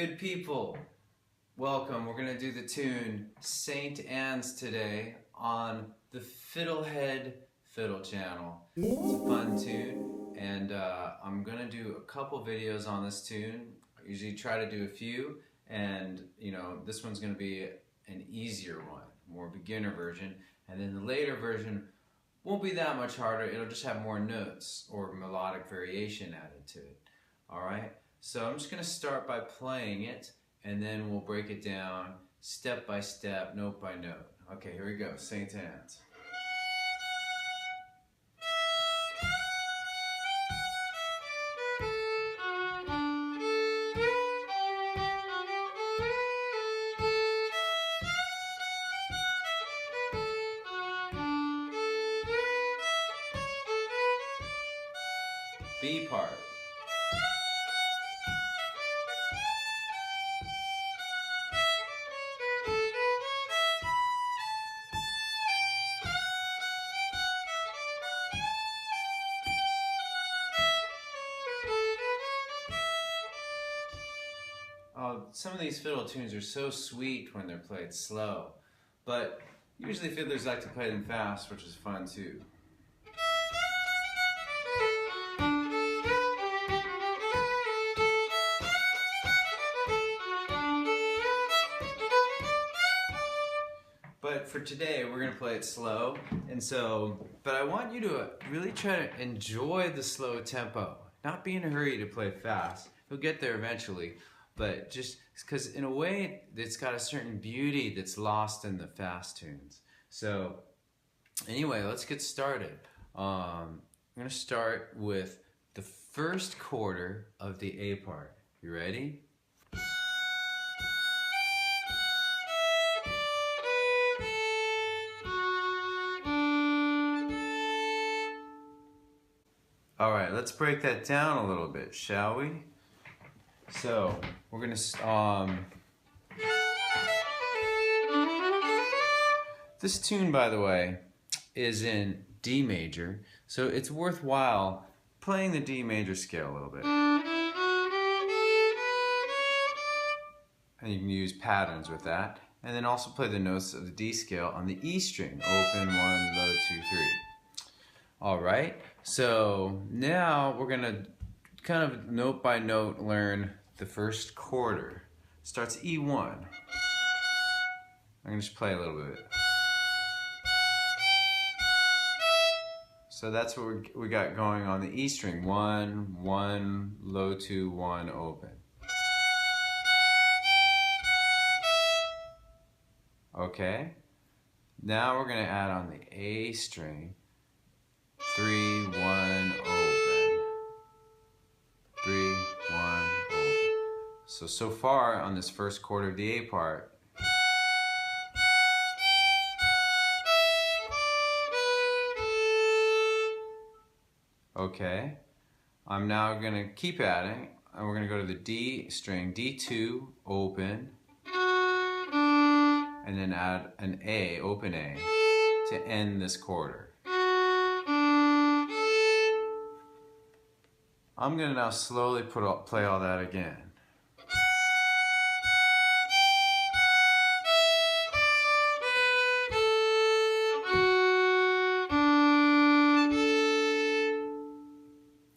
good people? Welcome. We're going to do the tune St. Anne's today on the Fiddlehead Fiddle channel. It's a fun tune, and I'm going to do a couple videos on this tune. I usually try to do a few, and this one's going to be an easier one, more beginner version, and then the later version won't be that much harder. It'll just have more notes or melodic variation added to it. Alright, so I'm just going to start by playing it, and then we'll break it down step by step, note by note. Okay, here we go. St. Anne's. B part. Some of these fiddle tunes are so sweet when they're played slow, but usually fiddlers like to play them fast, which is fun too. But for today, we're gonna play it slow, but I want you to really try to enjoy the slow tempo. Not be in a hurry to play fast. You'll get there eventually, but just because in a way, it's got a certain beauty that's lost in the fast tunes. So anyway, let's get started. I'm gonna start with the first quarter of the A part. You ready? Alright, let's break that down a little bit, shall we? So, we're gonna, this tune, by the way, is in D major, so it's worthwhile playing the D major scale a little bit. And you can use patterns with that, and then also play the notes of the D scale on the E string, open, 1, low, 2, 3. Alright, so now we're gonna kind of note by note learn the first quarter. Starts E1. I'm gonna just play a little bit. So that's what we got going on the E string. 1, 1, low 2, 1, open. Okay. Now we're gonna add on the A string. 3, 1, open. 3, 1, open. So far on this first quarter of the A part, okay, I'm now going to keep adding, and we're going to go to the D string, D2, open, and then add an A, open A, to end this quarter. I'm going to now slowly play all that again.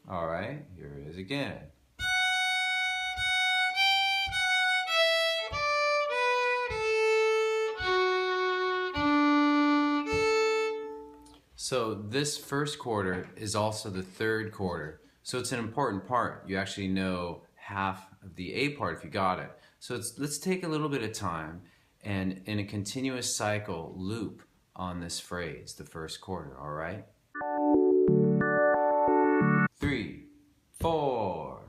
Alright, here it is again. So this first quarter is also the third quarter. So it's an important part. You actually know half of the A part if you got it. So let's take a little bit of time and in a continuous cycle loop on this phrase, the first quarter, all right? 3, 4.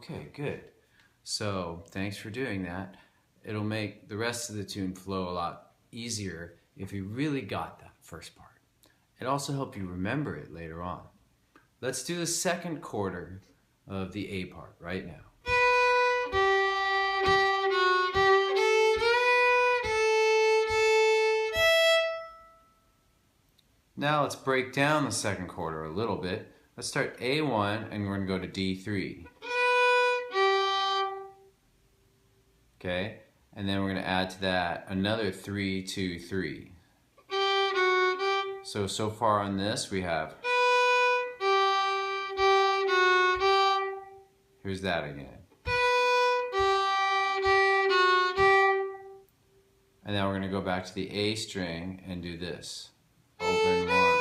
Okay, good. So thanks for doing that. It'll make the rest of the tune flow a lot easier if you really got that first part. It also helps you remember it later on. Let's do the second quarter of the A part right now. Now let's break down the second quarter a little bit. Let's start A1 and we're going to go to D3. Okay, and then we're going to add to that another 3, 2, 3. So far on this we have, here's that again. And now we're going to go back to the A string and do this. Open 1.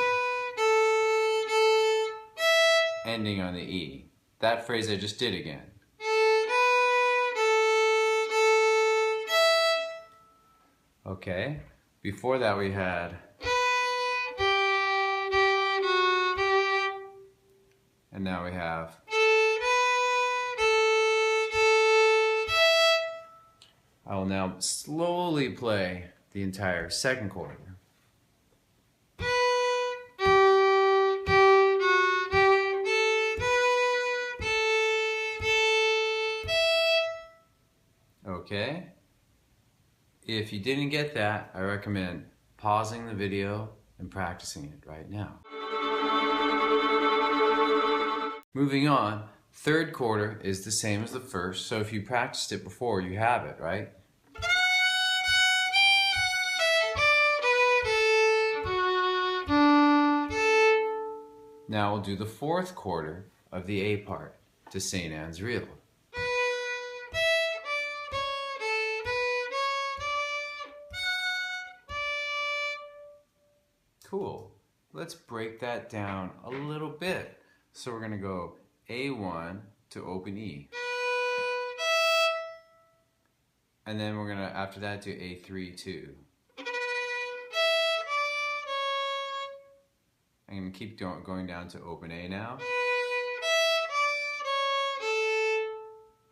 Ending on the E. That phrase I just did again. Okay, before that we had, and now we have, I will now slowly play the entire second quarter. Okay? If you didn't get that, I recommend pausing the video and practicing it right now. Moving on, third quarter is the same as the first, so if you practiced it before, you have it, right? Now we'll do the fourth quarter of the A part to St. Anne's Reel. Cool. Let's break that down a little bit. So we're going to go A1 to open E. And then we're going to, after that, do A3, 2. I'm going to keep going down to open A now.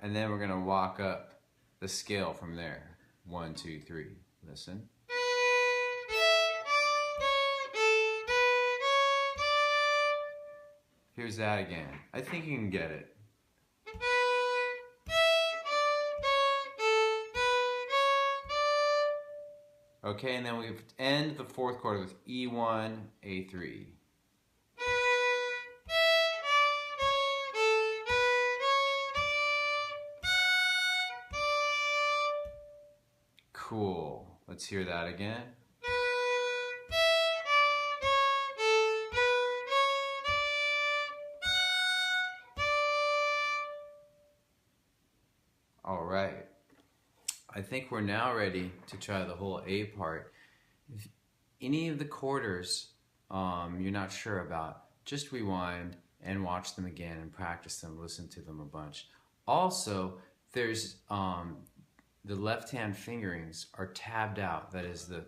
And then we're going to walk up the scale from there. 1, 2, 3. Listen. Here's that again. I think you can get it. Okay, and then we end the fourth quarter with E1, A3. Cool. Let's hear that again. All right. I think we're now ready to try the whole A part. If any of the quarters you're not sure about, just rewind and watch them again and practice them, listen to them a bunch. Also, there's the left-hand fingerings are tabbed out. That is, the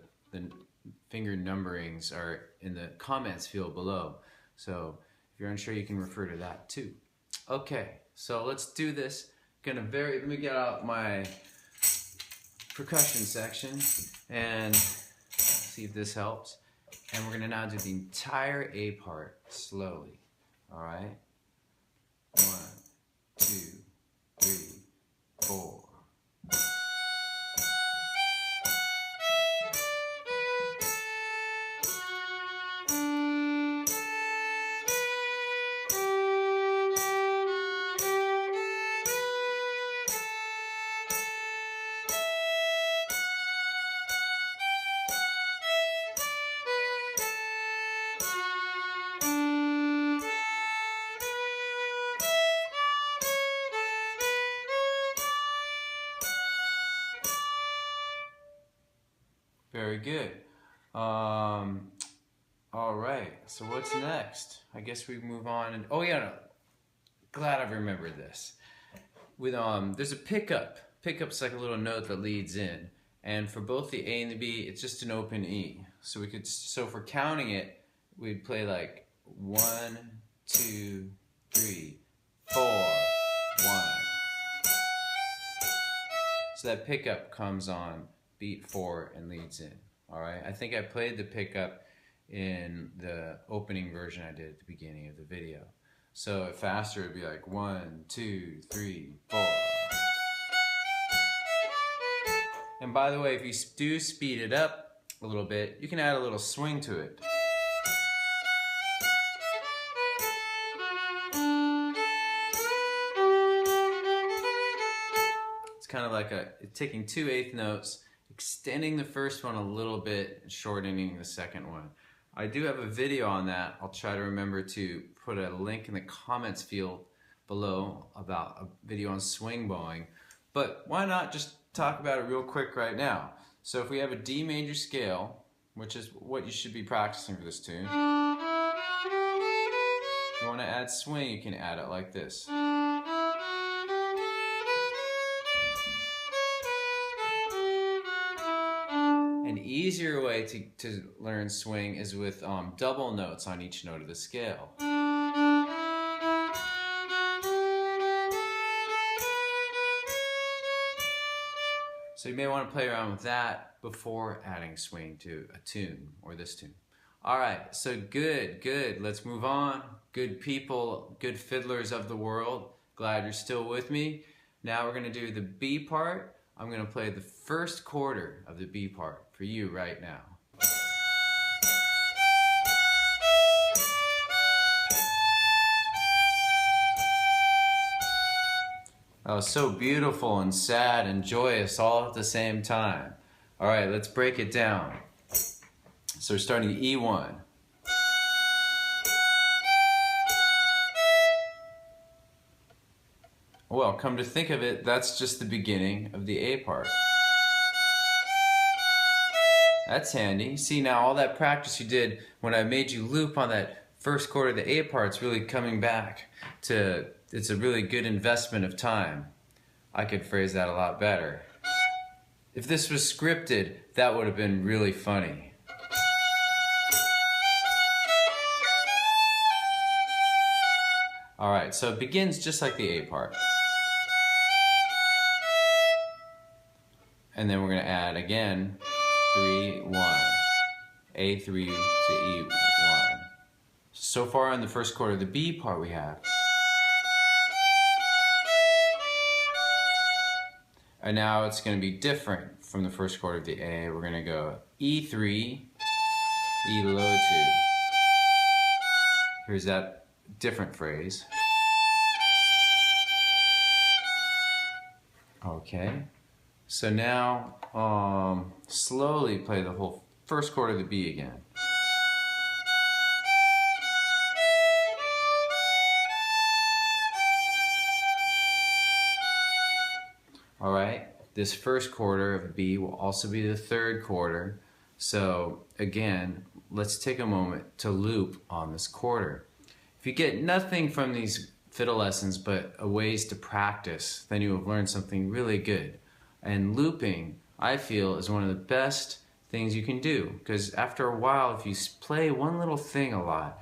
finger numberings are in the comments field below. So if you're unsure, you can refer to that too. Okay, so let's do this. Let me get out my percussion section and see if this helps. And we're gonna now do the entire A part slowly. All right? 1, 2, 3, 4. Very good. All right, so what's next? I guess we move on and, oh yeah, no. Glad I remembered this. With there's a pickup. Pickup's like a little note that leads in. And for both the A and the B, it's just an open E. So for counting it, we'd play like 1, 2, 3, 4, 1. So that pickup comes on beat 4 and leads in. All right, I think I played the pickup in the opening version I did at the beginning of the video. So if faster, it'd be like 1, 2, 3, 4. And by the way, if you do speed it up a little bit, you can add a little swing to it. It's kind of like taking 2 eighth notes, extending the first one a little bit, and shortening the second one. I do have a video on that. I'll try to remember to put a link in the comments field below about a video on swing bowing. But why not just talk about it real quick right now? So if we have a D major scale, which is what you should be practicing for this tune, if you want to add swing, you can add it like this. An easier way to learn swing is with double notes on each note of the scale. So you may want to play around with that before adding swing to a tune or this tune. All right, so good. Let's move on. Good people, good fiddlers of the world. Glad you're still with me. Now we're going to do the B part. I'm going to play the first quarter of the B part for you right now. Oh, so beautiful and sad and joyous all at the same time. All right, let's break it down. So we're starting at E1. Well, come to think of it, that's just the beginning of the A part. That's handy. See, now all that practice you did when I made you loop on that first quarter of the A part's really coming back to, it's a really good investment of time. I could phrase that a lot better. If this was scripted, that would have been really funny. All right, so it begins just like the A part. And then we're going to add again 3, 1, A3 to E1. So far in the first quarter of the B part we have. And now it's going to be different from the first quarter of the A. We're going to go E3, E low 2. Here's that different phrase. Okay. So now, slowly play the whole first quarter of the B again. All right, this first quarter of B will also be the third quarter. So again, let's take a moment to loop on this quarter. If you get nothing from these fiddle lessons but a ways to practice, then you have learned something really good. And looping, I feel, is one of the best things you can do, because after a while, if you play one little thing a lot,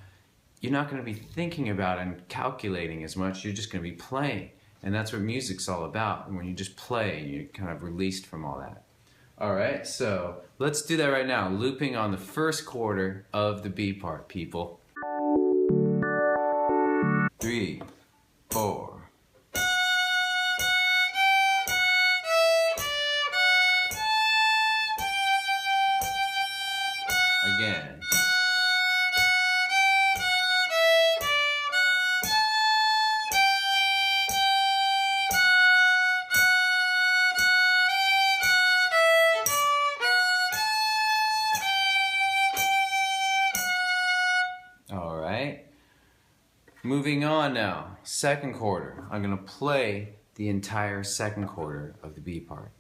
you're not going to be thinking about it and calculating as much. You're just going to be playing, and that's what music's all about. And when you just play, you're kind of released from all that. All right, so let's do that right now, looping on the first quarter of the B part, people. 3, 4. Again. All right. Moving on now, second quarter. I'm going to play the entire second quarter of the B part.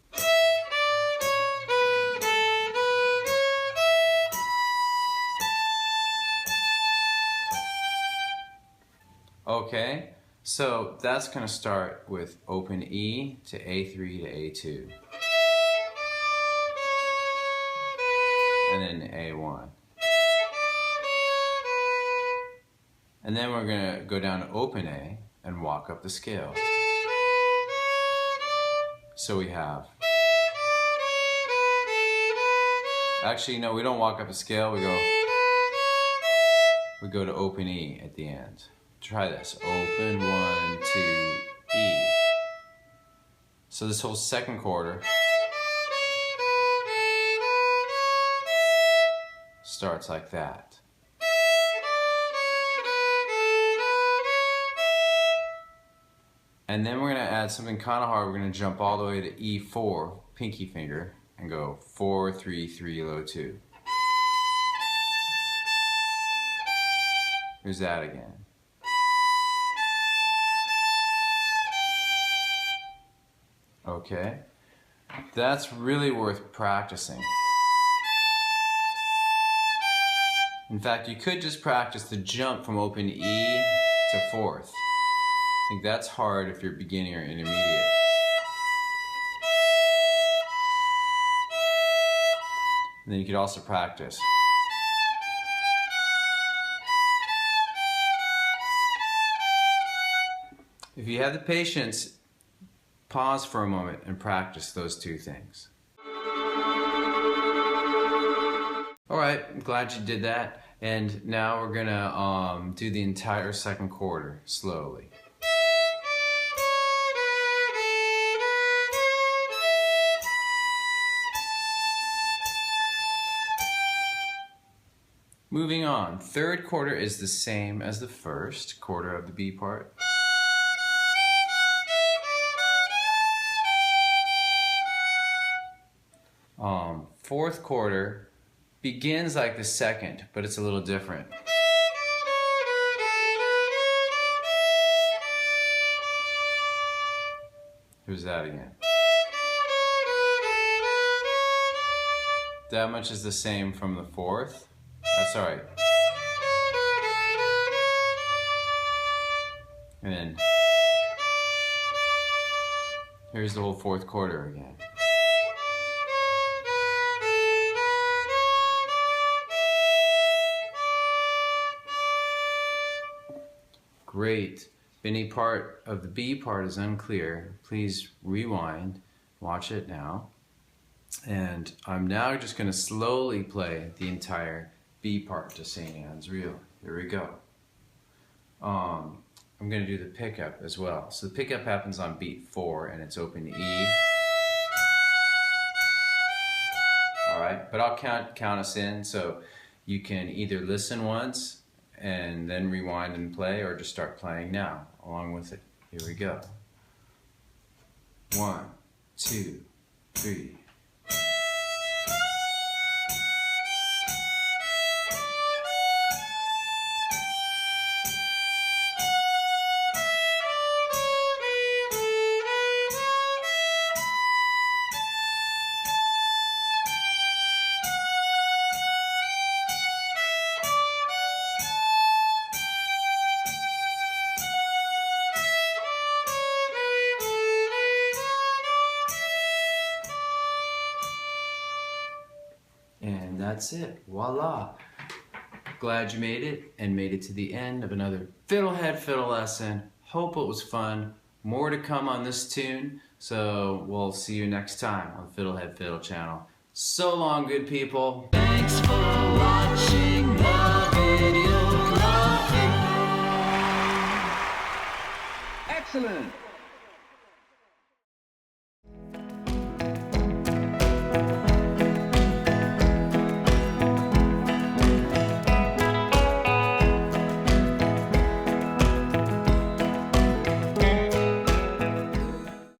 Okay, so that's going to start with open E to A3 to A2. And then A1. And then we're going to go down to open A and walk up the scale. So we have Actually, no, we don't walk up a scale. We go to open E at the end. Try this. Open 1, 2, E. So this whole second quarter starts like that. And then we're going to add something kind of hard. We're going to jump all the way to E4, pinky finger, and go 4, 3, 3, low 2. Here's that again. Okay, that's really worth practicing. In fact, you could just practice the jump from open E to fourth. I think that's hard if you're beginning or intermediate. And then you could also practice. If you have the patience, pause for a moment and practice those two things. Alright, I'm glad you did that. And now we're gonna do the entire second quarter slowly. Moving on, third quarter is the same as the first quarter of the B part. Fourth quarter begins like the second, but it's a little different. Here's that again. That much is the same from the fourth. That's all right. And then here's the whole fourth quarter again. Great. If any part of the B part is unclear, please rewind, watch it now. And I'm now just going to slowly play the entire B part to St. Anne's Reel. Here we go. I'm going to do the pickup as well. So the pickup happens on beat 4 and it's open E. Alright, but I'll count us in so you can either listen once and then rewind and play, or just start playing now along with it. Here we go. 1, 2, 3. And that's it. Voila. Glad you made it and made it to the end of another Fiddlehead Fiddle lesson. Hope it was fun. More to come on this tune. So we'll see you next time on the Fiddlehead Fiddle channel. So long, good people. Thanks for watching the video. Love you. Excellent.